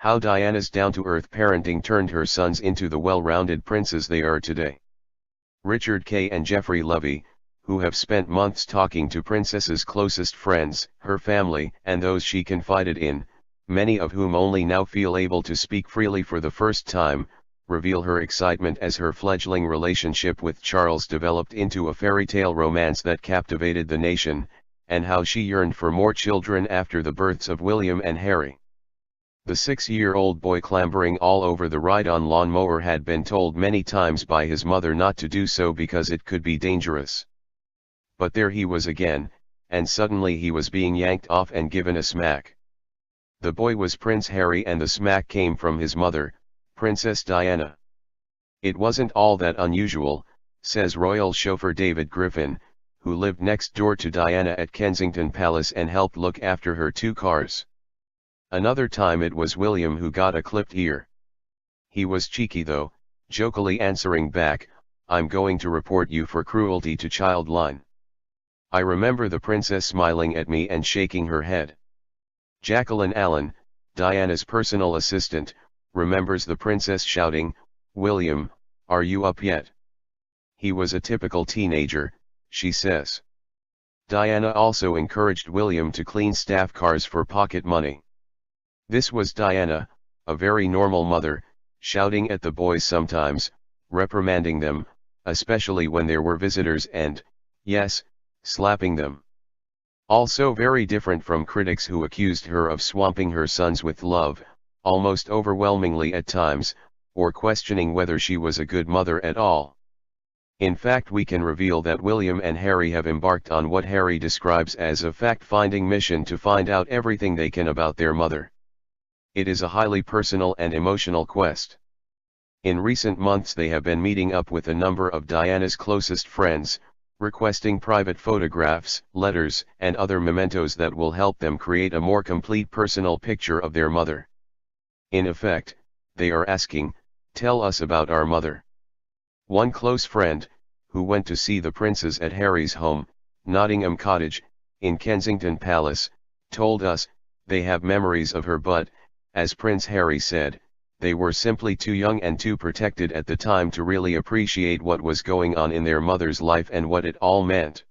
How Diana's down-to-earth parenting turned her sons into the well-rounded princes they are today. Richard Kay and Jeffrey Levy, who have spent months talking to Princess's closest friends, her family, and those she confided in, many of whom only now feel able to speak freely for the first time, reveal her excitement as her fledgling relationship with Charles developed into a fairy tale romance that captivated the nation, and how she yearned for more children after the births of William and Harry. The 6-year-old boy clambering all over the ride-on lawnmower had been told many times by his mother not to do so because it could be dangerous. But there he was again, and suddenly he was being yanked off and given a smack. The boy was Prince Harry and the smack came from his mother, Princess Diana. It wasn't all that unusual, says royal chauffeur David Griffin, who lived next door to Diana at Kensington Palace and helped look after her 2 cars. Another time it was William who got a clipped ear. He was cheeky though, jokily answering back, "I'm going to report you for cruelty to child line." I remember the princess smiling at me and shaking her head. Jacqueline Allen, Diana's personal assistant, remembers the princess shouting, "William, are you up yet?" He was a typical teenager, she says. Diana also encouraged William to clean staff cars for pocket money. This was Diana, a very normal mother, shouting at the boys sometimes, reprimanding them, especially when there were visitors and, yes, slapping them. Also very different from critics who accused her of swamping her sons with love, almost overwhelmingly at times, or questioning whether she was a good mother at all. In fact, we can reveal that William and Harry have embarked on what Harry describes as a fact-finding mission to find out everything they can about their mother. It is a highly personal and emotional quest. In recent months they have been meeting up with a number of Diana's closest friends, requesting private photographs, letters, and other mementos that will help them create a more complete personal picture of their mother. In effect, they are asking, "Tell us about our mother." One close friend, who went to see the princes at Harry's home, Nottingham Cottage, in Kensington Palace, told us, they have memories of her but, as Prince Harry said, they were simply too young and too protected at the time to really appreciate what was going on in their mother's life and what it all meant.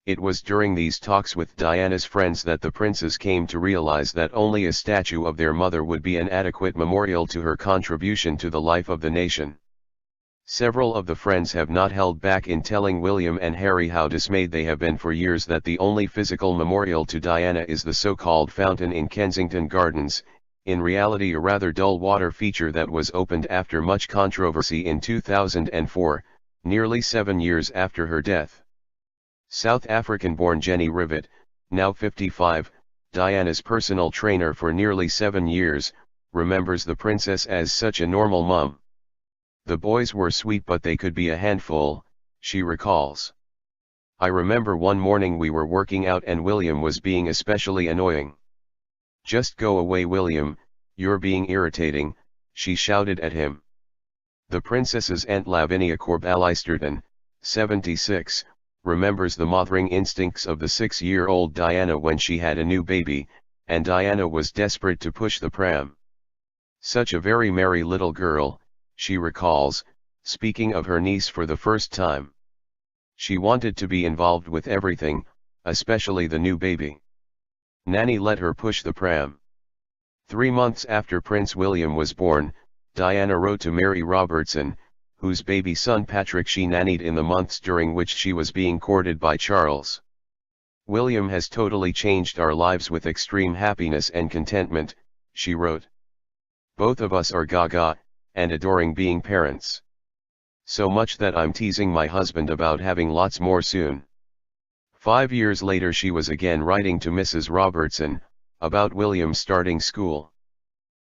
It was during these talks with Diana's friends that the princes came to realize that only a statue of their mother would be an adequate memorial to her contribution to the life of the nation. Several of the friends have not held back in telling William and Harry how dismayed they have been for years that the only physical memorial to Diana is the so-called fountain in Kensington Gardens, in reality a rather dull water feature that was opened after much controversy in 2004, nearly 7 years after her death. South African-born Jenny Rivet, now 55, Diana's personal trainer for nearly 7 years, remembers the princess as such a normal mum. "The boys were sweet but they could be a handful," she recalls. "I remember one morning we were working out and William was being especially annoying. 'Just go away, William, you're being irritating,' she shouted at him." The princess's aunt Lavinia Corballisterton, 76, remembers the mothering instincts of the 6-year-old Diana when she had a new baby, and Diana was desperate to push the pram. "Such a very merry little girl," she recalls, speaking of her niece for the first time. "She wanted to be involved with everything, especially the new baby. Nanny let her push the pram." 3 months after Prince William was born, Diana wrote to Mary Robertson, whose baby son Patrick she nannied in the months during which she was being courted by Charles. "William has totally changed our lives with extreme happiness and contentment," she wrote. "Both of us are gaga, and adoring being parents. So much that I'm teasing my husband about having lots more soon." 5 years later she was again writing to Mrs. Robertson, about William starting school.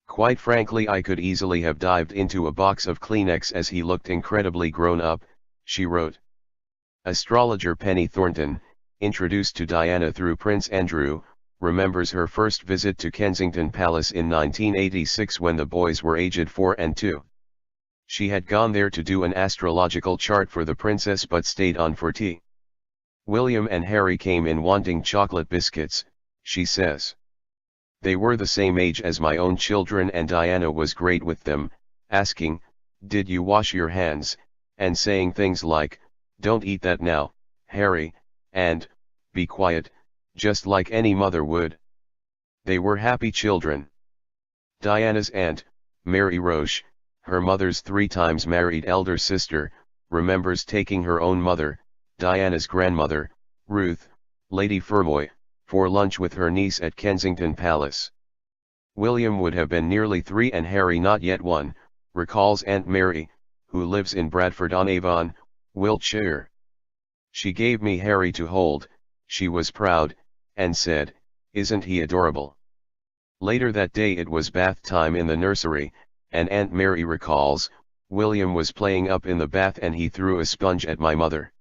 "Quite frankly, I could easily have dived into a box of Kleenex as he looked incredibly grown up," she wrote. Astrologer Penny Thornton, introduced to Diana through Prince Andrew, remembers her first visit to Kensington Palace in 1986 when the boys were aged 4 and 2. She had gone there to do an astrological chart for the princess but stayed on for tea. "William and Harry came in wanting chocolate biscuits," she says. They were the same age as my own children, and Diana was great with them, asking, "Did you wash your hands?" and saying things like, "Don't eat that now, Harry," and, "Be quiet," just like any mother would. They were happy children. Diana's aunt, Mary Roche, her mother's 3 times married elder sister, remembers taking her own mother, Diana's grandmother, Ruth, Lady Fermoy, for lunch with her niece at Kensington Palace. William would have been nearly 3 and Harry not yet 1, recalls Aunt Mary, who lives in Bradford-on-Avon, Wiltshire. "She gave me Harry to hold, she was proud, and said, 'Isn't he adorable?'" Later that day it was bath time in the nursery, and Aunt Mary recalls, "William was playing up in the bath and he threw a sponge at my mother."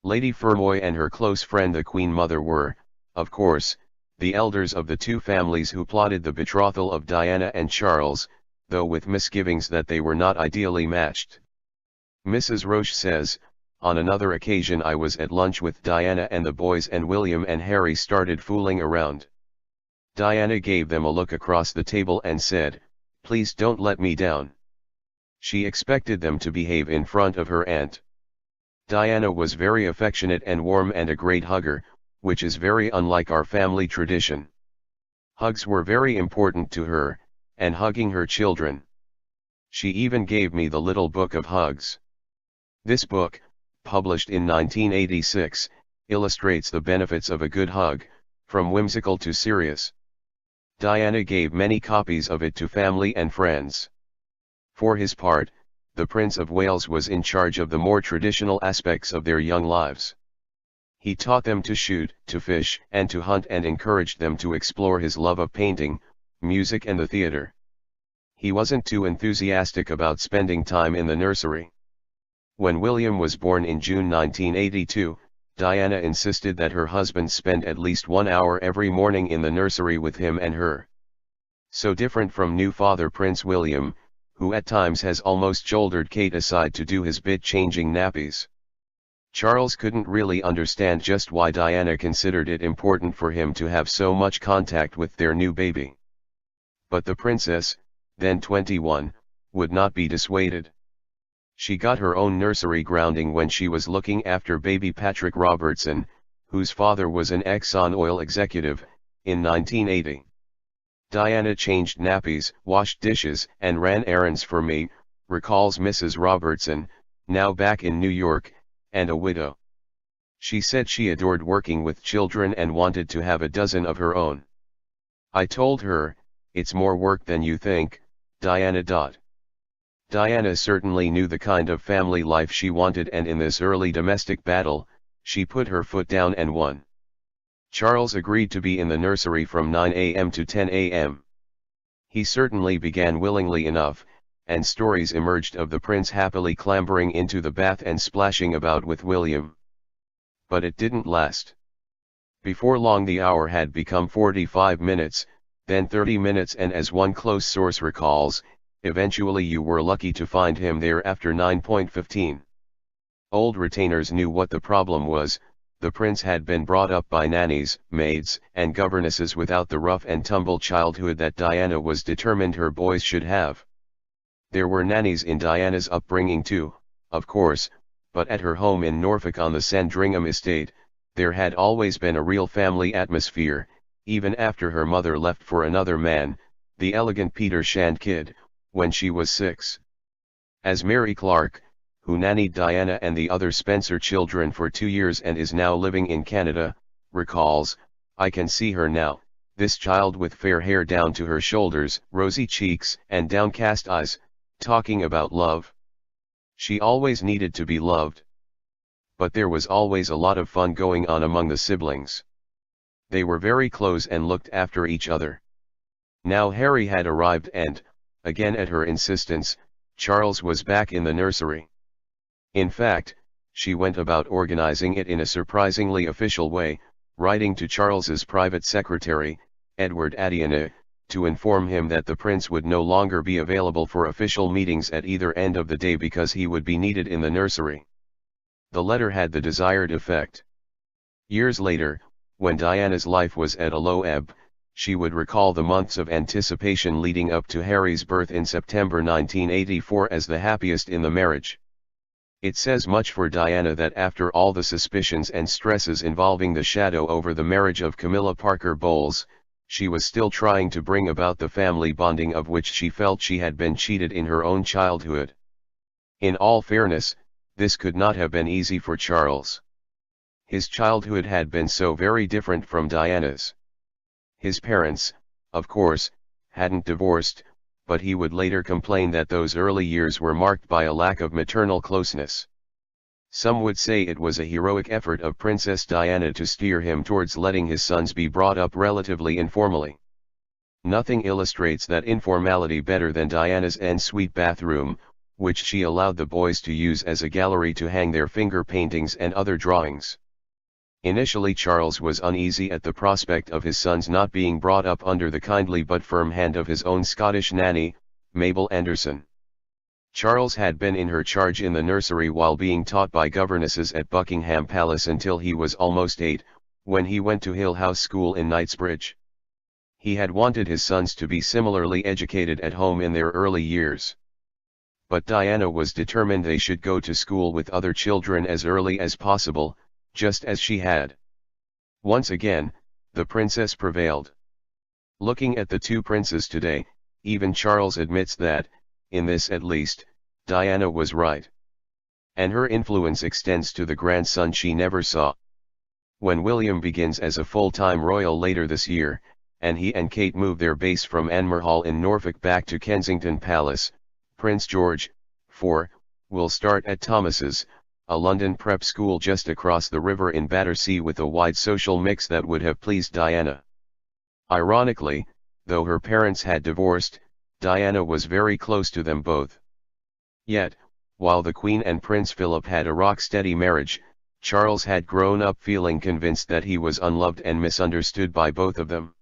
Lady Fermoy and her close friend the Queen Mother were, of course, the elders of the 2 families who plotted the betrothal of Diana and Charles, though with misgivings that they were not ideally matched. Mrs. Roche says, "On another occasion I was at lunch with Diana and the boys, and William and Harry started fooling around. Diana gave them a look across the table and said, 'Please don't let me down.' She expected them to behave in front of her aunt. Diana was very affectionate and warm and a great hugger, which is very unlike our family tradition. Hugs were very important to her, and hugging her children. She even gave me the little book of hugs. This book, published in 1986, illustrates the benefits of a good hug, from whimsical to serious. Diana gave many copies of it to family and friends. For his part, the Prince of Wales was in charge of the more traditional aspects of their young lives. He taught them to shoot, to fish, and to hunt, and encouraged them to explore his love of painting, music and the theatre. He wasn't too enthusiastic about spending time in the nursery. When William was born in June 1982, Diana insisted that her husband spend at least 1 hour every morning in the nursery with him and her. So different from new father Prince William, who at times has almost shouldered Kate aside to do his bit changing nappies. Charles couldn't really understand just why Diana considered it important for him to have so much contact with their new baby. But the princess, then 21, would not be dissuaded. She got her own nursery grounding when she was looking after baby Patrick Robertson, whose father was an Exxon oil executive, in 1980. "Diana changed nappies, washed dishes, and ran errands for me," recalls Mrs. Robertson, now back in New York, and a widow. She said she adored working with children and wanted to have a dozen of her own. "I told her, 'It's more work than you think, Diana.'" Diana certainly knew the kind of family life she wanted, and in this early domestic battle, she put her foot down and won. Charles agreed to be in the nursery from 9 a.m. to 10 a.m. He certainly began willingly enough, and stories emerged of the prince happily clambering into the bath and splashing about with William. But it didn't last. Before long the hour had become 45 minutes, then 30 minutes, and as one close source recalls, eventually you were lucky to find him there after 9:15. Old retainers knew what the problem was. The prince had been brought up by nannies, maids, and governesses without the rough and tumble childhood that Diana was determined her boys should have. There were nannies in Diana's upbringing too, of course, but at her home in Norfolk on the Sandringham estate, there had always been a real family atmosphere, even after her mother left for another man, the elegant Peter Shand Kidd, when she was 6. As Mary Clark, who nannied Diana and the other Spencer children for 2 years and is now living in Canada, recalls, "I can see her now, this child with fair hair down to her shoulders, rosy cheeks and downcast eyes, talking about love. She always needed to be loved. But there was always a lot of fun going on among the siblings. They were very close and looked after each other." Now Harry had arrived and, again at her insistence, Charles was back in the nursery. In fact, she went about organizing it in a surprisingly official way, writing to Charles's private secretary, Edward Adiana, to inform him that the prince would no longer be available for official meetings at either end of the day because he would be needed in the nursery. The letter had the desired effect. Years later, when Diana's life was at a low ebb, She would recall the months of anticipation leading up to Harry's birth in September 1984 as the happiest in the marriage. It says much for Diana that after all the suspicions and stresses involving the shadow over the marriage of Camilla Parker Bowles, she was still trying to bring about the family bonding of which she felt she had been cheated in her own childhood. In all fairness, this could not have been easy for Charles. His childhood had been so very different from Diana's. His parents, of course, hadn't divorced, but he would later complain that those early years were marked by a lack of maternal closeness. Some would say it was a heroic effort of Princess Diana to steer him towards letting his sons be brought up relatively informally. Nothing illustrates that informality better than Diana's ensuite bathroom, which she allowed the boys to use as a gallery to hang their finger paintings and other drawings. Initially Charles was uneasy at the prospect of his sons not being brought up under the kindly but firm hand of his own Scottish nanny, Mabel Anderson. Charles had been in her charge in the nursery while being taught by governesses at Buckingham Palace until he was almost 8, when he went to Hill House School in Knightsbridge. He had wanted his sons to be similarly educated at home in their early years. But Diana was determined they should go to school with other children as early as possible, just as she had. Once again, the princess prevailed. Looking at the two princes today, even Charles admits that, in this at least, Diana was right. And her influence extends to the grandson she never saw. When William begins as a full-time royal later this year, and he and Kate move their base from Anmer Hall in Norfolk back to Kensington Palace, Prince George, 4, will start at Thomas's, a London prep school just across the river in Battersea with a wide social mix that would have pleased Diana. Ironically, though her parents had divorced, Diana was very close to them both. Yet, while the Queen and Prince Philip had a rock-steady marriage, Charles had grown up feeling convinced that he was unloved and misunderstood by both of them.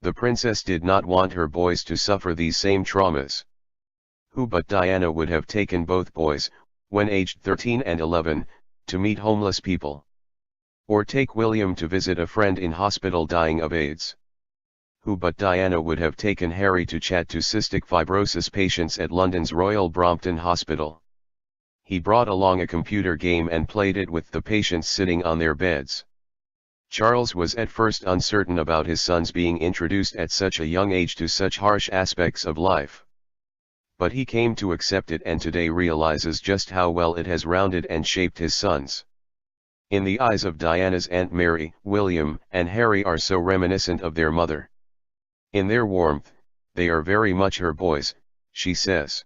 The princess did not want her boys to suffer these same traumas. Who but Diana would have taken both boys, when aged 13 and 11, to meet homeless people? Or take William to visit a friend in hospital dying of AIDS? Who but Diana would have taken Harry to chat to cystic fibrosis patients at London's Royal Brompton Hospital? He brought along a computer game and played it with the patients sitting on their beds. Charles was at first uncertain about his sons being introduced at such a young age to such harsh aspects of life. But he came to accept it and today realizes just how well it has rounded and shaped his sons. In the eyes of Diana's Aunt Mary, William and Harry are so reminiscent of their mother. In their warmth, they are very much her boys, she says.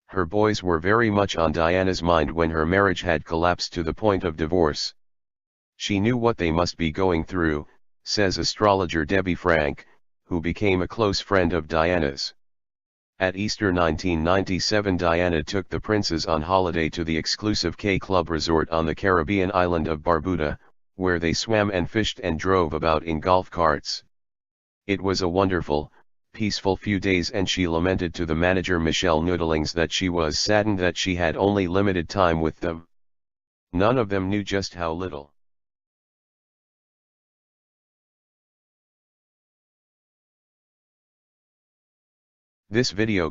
Her boys were very much on Diana's mind when her marriage had collapsed to the point of divorce. She knew what they must be going through, says astrologer Debbie Frank, who became a close friend of Diana's. At Easter 1997, Diana took the princes on holiday to the exclusive K Club resort on the Caribbean island of Barbuda, where they swam and fished and drove about in golf carts. It was a wonderful, peaceful few days, and she lamented to the manager Michelle Noodlings that she was saddened that she had only limited time with them. None of them knew just how little. This video